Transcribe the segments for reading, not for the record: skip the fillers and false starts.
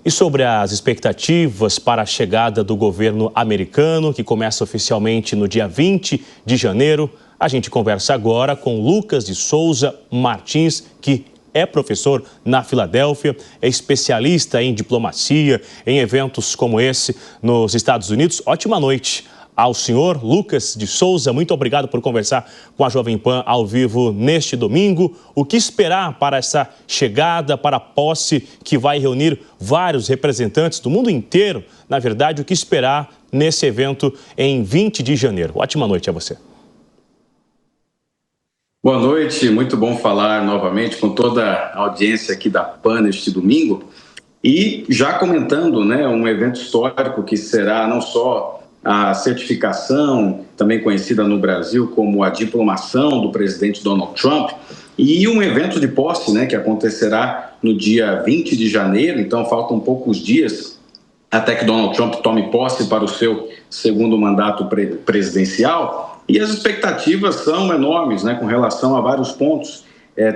E sobre as expectativas para a chegada do governo americano, que começa oficialmente no dia 20 de janeiro, a gente conversa agora com Lucas de Souza Martins, que é professor na Filadélfia, é especialista em diplomacia, em eventos como esse nos Estados Unidos. Ótima noite ao senhor Lucas de Souza. Muito obrigado por conversar com a Jovem Pan ao vivo neste domingo. O que esperar para essa chegada, para a posse que vai reunir vários representantes do mundo inteiro? Na verdade, o que esperar nesse evento em 20 de janeiro? Ótima noite a você. Boa noite, muito bom falar novamente com toda a audiência aqui da PAN neste domingo. E já comentando, um evento histórico que será não só a certificação, também conhecida no Brasil como a diplomação do presidente Donald Trump, e um evento de posse, que acontecerá no dia 20 de janeiro, então faltam poucos dias até que Donald Trump tome posse para o seu segundo mandato presidencial, e as expectativas são enormes, com relação a vários pontos,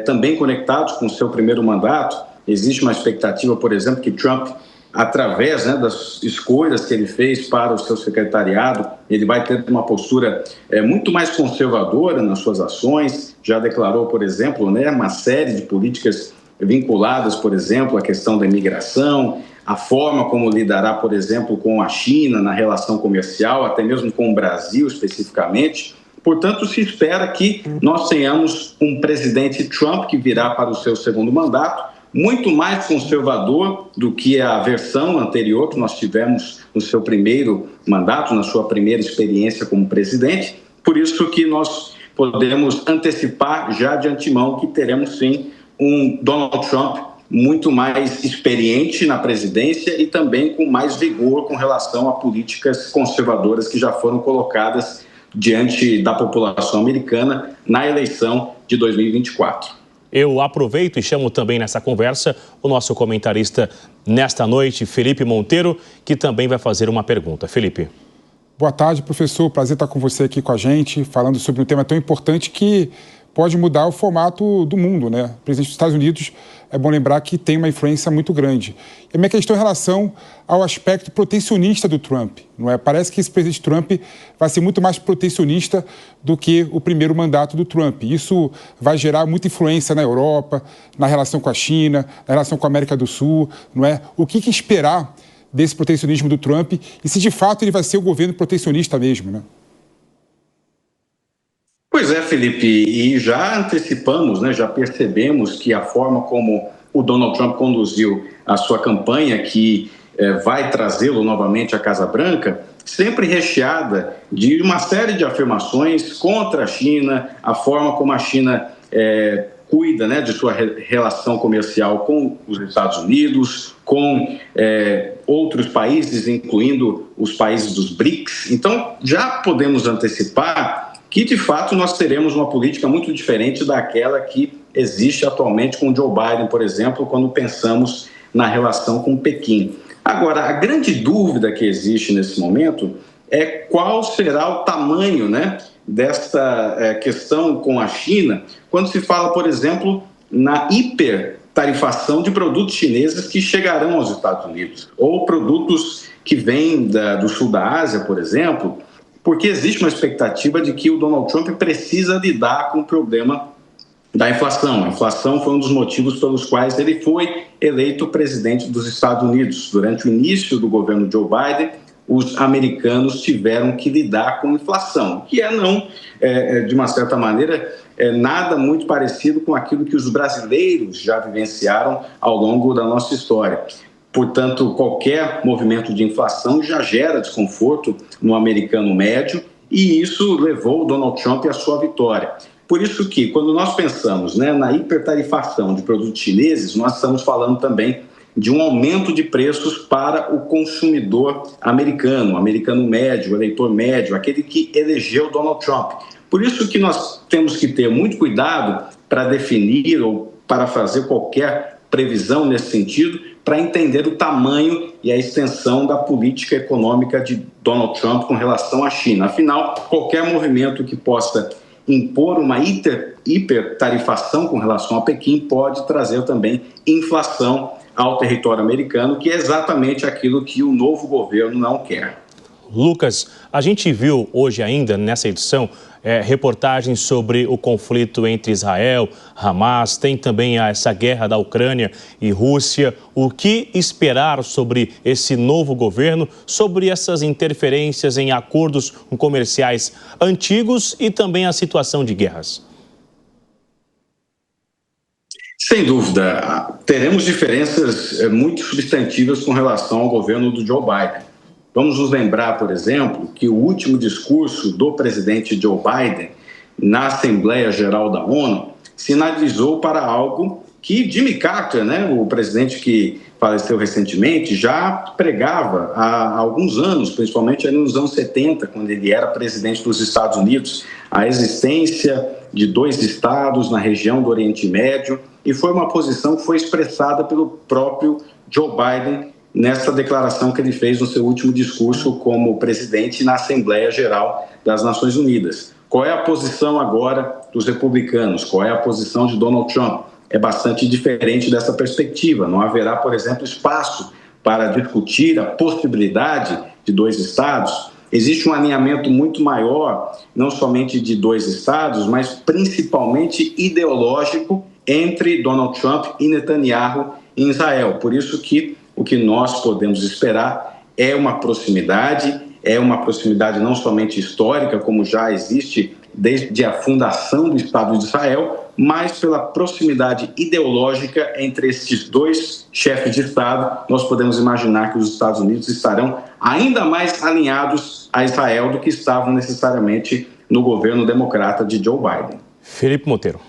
também conectados com o seu primeiro mandato. Existe uma expectativa, por exemplo, que Trump, através das escolhas que ele fez para o seu secretariado, ele vai ter uma postura muito mais conservadora nas suas ações. Já declarou, por exemplo, uma série de políticas vinculadas, por exemplo, à questão da imigração, a forma como lidará, por exemplo, com a China na relação comercial, até mesmo com o Brasil especificamente. Portanto, se espera que nós tenhamos um presidente Trump que virá para o seu segundo mandato, muito mais conservador do que a versão anterior que nós tivemos no seu primeiro mandato, na sua primeira experiência como presidente. Por isso que nós podemos antecipar já de antemão que teremos sim um Donald Trump muito mais experiente na presidência e também com mais vigor com relação a políticas conservadoras que já foram colocadas diante da população americana na eleição de 2024. Eu aproveito e chamo também nessa conversa o nosso comentarista nesta noite, Felipe Monteiro, que também vai fazer uma pergunta. Felipe. Boa tarde, professor. Prazer estar com você aqui com a gente, falando sobre um tema tão importante que pode mudar o formato do mundo, O presidente dos Estados Unidos, é bom lembrar que tem uma influência muito grande. E a minha questão em relação ao aspecto protecionista do Trump, Parece que esse presidente Trump vai ser muito mais protecionista do que o primeiro mandato do Trump. Isso vai gerar muita influência na Europa, na relação com a China, na relação com a América do Sul, O que esperar desse protecionismo do Trump e se de fato ele vai ser o governo protecionista mesmo, Pois é, Felipe, e já antecipamos, já percebemos que a forma como o Donald Trump conduziu a sua campanha, que vai trazê-lo novamente à Casa Branca, sempre recheada de uma série de afirmações contra a China, a forma como a China cuida de sua relação comercial com os Estados Unidos, com outros países, incluindo os países dos BRICS. Então, já podemos antecipar que, de fato, nós teremos uma política muito diferente daquela que existe atualmente com Joe Biden, por exemplo, quando pensamos na relação com Pequim. Agora, a grande dúvida que existe nesse momento é qual será o tamanho desta questão com a China, quando se fala, por exemplo, na hipertarifação de produtos chineses que chegarão aos Estados Unidos, ou produtos que vêm do sul da Ásia, por exemplo, porque existe uma expectativa de que o Donald Trump precisa lidar com o problema da inflação. A inflação foi um dos motivos pelos quais ele foi eleito presidente dos Estados Unidos. Durante o início do governo Joe Biden, os americanos tiveram que lidar com inflação, que de uma certa maneira, nada muito parecido com aquilo que os brasileiros já vivenciaram ao longo da nossa história. Portanto, qualquer movimento de inflação já gera desconforto no americano médio e isso levou o Donald Trump à sua vitória. Por isso que, quando nós pensamos na hipertarifação de produtos chineses, nós estamos falando também de um aumento de preços para o consumidor americano, o americano médio, o eleitor médio, aquele que elegeu Donald Trump. Por isso que nós temos que ter muito cuidado para definir ou para fazer qualquer previsão nesse sentido, para entender o tamanho e a extensão da política econômica de Donald Trump com relação à China. Afinal, qualquer movimento que possa impor uma hipertarifação com relação a Pequim pode trazer também inflação ao território americano, que é exatamente aquilo que o novo governo não quer. Lucas, a gente viu hoje ainda nessa edição reportagens sobre o conflito entre Israel, Hamas, tem também essa guerra da Ucrânia e Rússia. O que esperar sobre esse novo governo, sobre essas interferências em acordos comerciais antigos e também a situação de guerras? Sem dúvida, teremos diferenças muito substantivas com relação ao governo do Joe Biden. Vamos nos lembrar, por exemplo, que o último discurso do presidente Joe Biden na Assembleia Geral da ONU sinalizou para algo que Jimmy Carter, o presidente que faleceu recentemente, já pregava há alguns anos, principalmente nos anos 70, quando ele era presidente dos Estados Unidos, a existência de 2 estados na região do Oriente Médio, e foi uma posição que foi expressada pelo próprio Joe Biden nessa declaração que ele fez no seu último discurso como presidente na Assembleia Geral das Nações Unidas. Qual é a posição agora dos republicanos? Qual é a posição de Donald Trump? É bastante diferente dessa perspectiva. Não haverá, por exemplo, espaço para discutir a possibilidade de 2 estados. Existe um alinhamento muito maior, não somente de 2 estados, mas principalmente ideológico entre Donald Trump e Netanyahu em Israel. Por isso que o que nós podemos esperar é uma proximidade não somente histórica, como já existe desde a fundação do Estado de Israel, mas pela proximidade ideológica entre esses 2 chefes de Estado, nós podemos imaginar que os Estados Unidos estarão ainda mais alinhados a Israel do que estavam necessariamente no governo democrata de Joe Biden. Felipe Monteiro.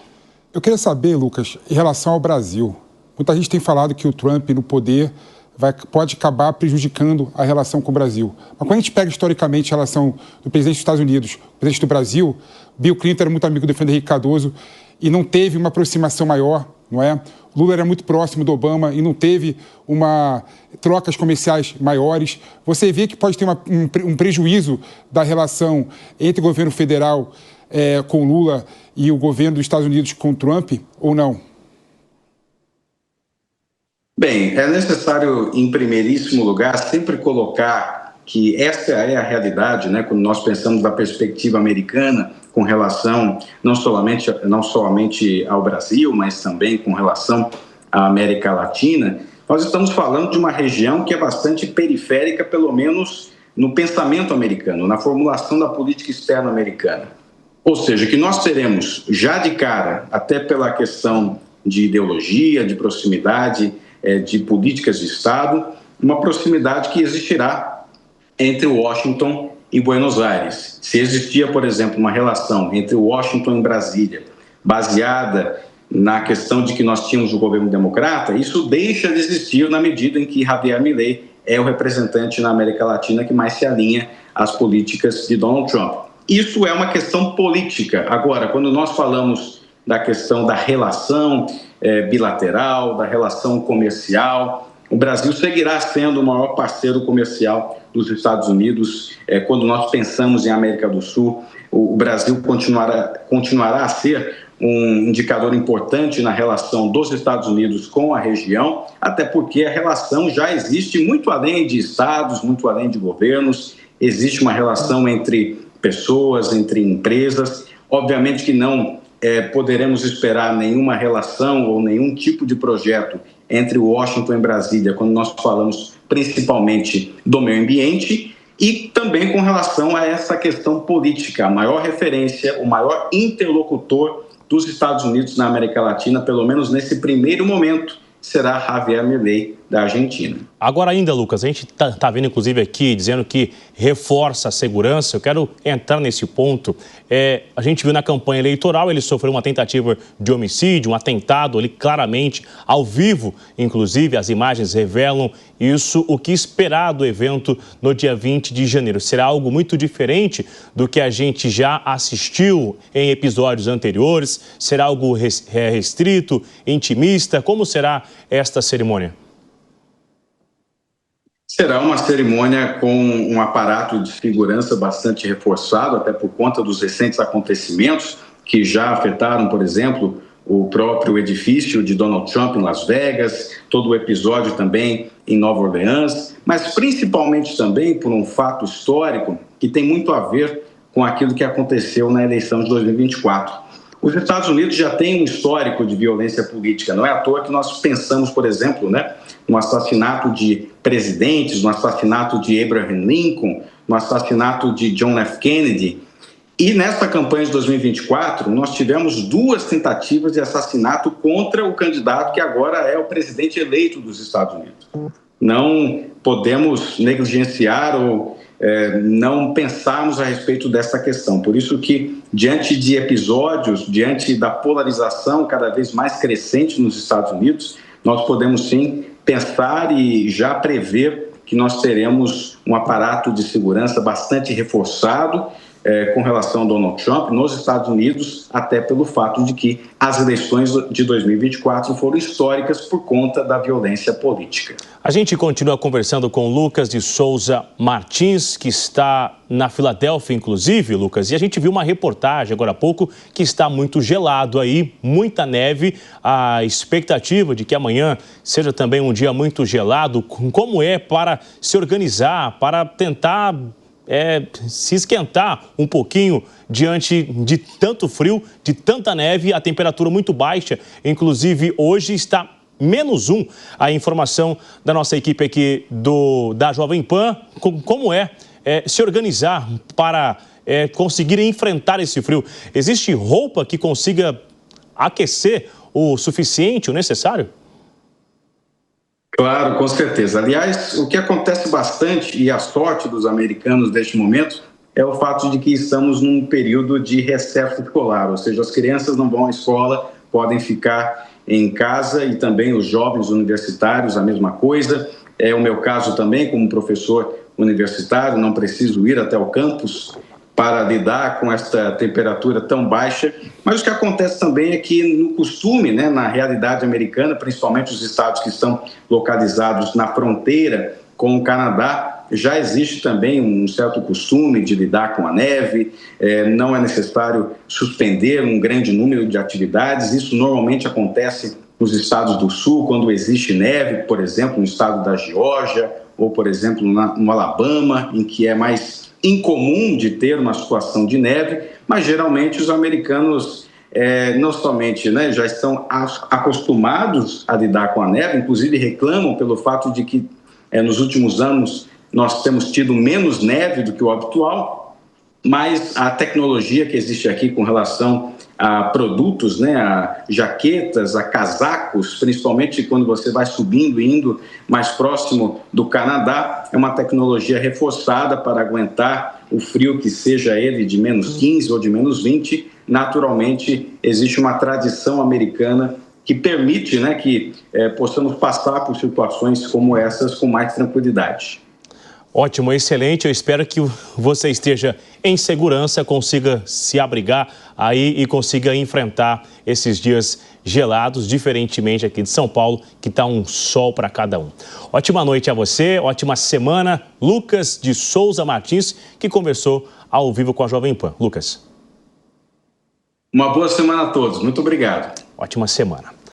Eu queria saber, Lucas, em relação ao Brasil. Muita gente tem falado que o Trump no poder pode acabar prejudicando a relação com o Brasil. Mas quando a gente pega historicamente a relação do presidente dos Estados Unidos, o presidente do Brasil, Bill Clinton era muito amigo do Henrique Cardoso e não teve uma aproximação maior, não é? Lula era muito próximo do Obama e não teve trocas comerciais maiores. Você vê que pode ter um prejuízo da relação entre o governo federal com Lula e o governo dos Estados Unidos com Trump, ou não? Bem, é necessário, em primeiríssimo lugar, sempre colocar que essa é a realidade, quando nós pensamos da perspectiva americana com relação não somente ao Brasil, mas também com relação à América Latina. Nós estamos falando de uma região que é bastante periférica, pelo menos no pensamento americano, na formulação da política externa americana. Ou seja, que nós teremos já de cara, até pela questão de ideologia, de proximidade, de políticas de Estado, uma proximidade que existirá entre Washington e Buenos Aires. Se existia, por exemplo, uma relação entre Washington e Brasília, baseada na questão de que nós tínhamos o governo democrata, isso deixa de existir na medida em que Javier Milei é o representante na América Latina que mais se alinha às políticas de Donald Trump. Isso é uma questão política. Agora, quando nós falamos da questão da relação bilateral, da relação comercial, o Brasil seguirá sendo o maior parceiro comercial dos Estados Unidos. Quando nós pensamos em América do Sul, o Brasil continuará a ser um indicador importante na relação dos Estados Unidos com a região, até porque a relação já existe muito além de estados, muito além de governos. Existe uma relação entre pessoas, entre empresas. Obviamente que não poderemos esperar nenhuma relação ou nenhum tipo de projeto entre Washington e Brasília, quando nós falamos principalmente do meio ambiente, e também com relação a essa questão política. A maior referência, o maior interlocutor dos Estados Unidos na América Latina, pelo menos nesse primeiro momento, será Javier Milei, da Argentina. Agora ainda, Lucas, a gente está vendo inclusive aqui dizendo que reforça a segurança. Eu quero entrar nesse ponto. A gente viu na campanha eleitoral, ele sofreu uma tentativa de homicídio, um atentado ali claramente, ao vivo, inclusive, as imagens revelam isso. O que esperar do evento no dia 20 de janeiro? Será algo muito diferente do que a gente já assistiu em episódios anteriores? Será algo restrito, intimista? Como será esta cerimônia? Será uma cerimônia com um aparato de segurança bastante reforçado, até por conta dos recentes acontecimentos. que já afetaram, por exemplo, o próprio edifício de Donald Trump em Las Vegas, todo o episódio também em Nova Orleans, mas principalmente também por um fato histórico que tem muito a ver com aquilo que aconteceu na eleição de 2024. Os Estados Unidos já têm um histórico de violência política, não é à toa que nós pensamos, por exemplo, no assassinato de presidentes, no assassinato de Abraham Lincoln, no assassinato de John F. Kennedy. E nesta campanha de 2024, nós tivemos 2 tentativas de assassinato contra o candidato que agora é o presidente eleito dos Estados Unidos. Não podemos negligenciar ou não pensarmos a respeito dessa questão. Por isso que, diante de episódios, diante da polarização cada vez mais crescente nos Estados Unidos, nós podemos sim pensar e já prever que nós teremos um aparato de segurança bastante reforçado com relação ao Donald Trump nos Estados Unidos, até pelo fato de que as eleições de 2024 foram históricas por conta da violência política. A gente continua conversando com Lucas de Souza Martins, que está na Filadélfia, inclusive, Lucas, e a gente viu uma reportagem agora há pouco que está muito gelado aí, muita neve, a expectativa de que amanhã seja também um dia muito gelado. Como é para se organizar, para tentar se esquentar um pouquinho diante de tanto frio, de tanta neve, a temperatura muito baixa, inclusive hoje está -1. A informação da nossa equipe aqui da Jovem Pan, como se organizar para conseguir enfrentar esse frio. Existe roupa que consiga aquecer o suficiente, o necessário? Claro, com certeza. Aliás, o que acontece bastante, e a sorte dos americanos neste momento, é o fato de que estamos num período de recesso escolar, ou seja, as crianças não vão à escola, podem ficar em casa, e também os jovens universitários, a mesma coisa. É o meu caso também, como professor universitário, não preciso ir até o campus para lidar com esta temperatura tão baixa. Mas o que acontece também é que, no costume, na realidade americana, principalmente os estados que estão localizados na fronteira com o Canadá, já existe também um certo costume de lidar com a neve, não é necessário suspender um grande número de atividades. Isso normalmente acontece nos estados do sul, quando existe neve, por exemplo, no estado da Geórgia, ou, por exemplo, no Alabama, em que é mais incomum de ter uma situação de neve, mas geralmente os americanos não somente já estão acostumados a lidar com a neve, inclusive reclamam pelo fato de que nos últimos anos nós temos tido menos neve do que o habitual, mas a tecnologia que existe aqui com relação a produtos, a jaquetas, a casacos, principalmente quando você vai subindo e indo mais próximo do Canadá, é uma tecnologia reforçada para aguentar o frio, que seja ele de -15 ou de -20. Naturalmente, existe uma tradição americana que permite que possamos passar por situações como essas com mais tranquilidade. Ótimo, excelente. Eu espero que você esteja em segurança, consiga se abrigar aí e consiga enfrentar esses dias gelados, diferentemente aqui de São Paulo, que está um sol para cada um. Ótima noite a você, ótima semana. Lucas de Souza Martins, que conversou ao vivo com a Jovem Pan. Lucas. Uma boa semana a todos. Muito obrigado. Ótima semana.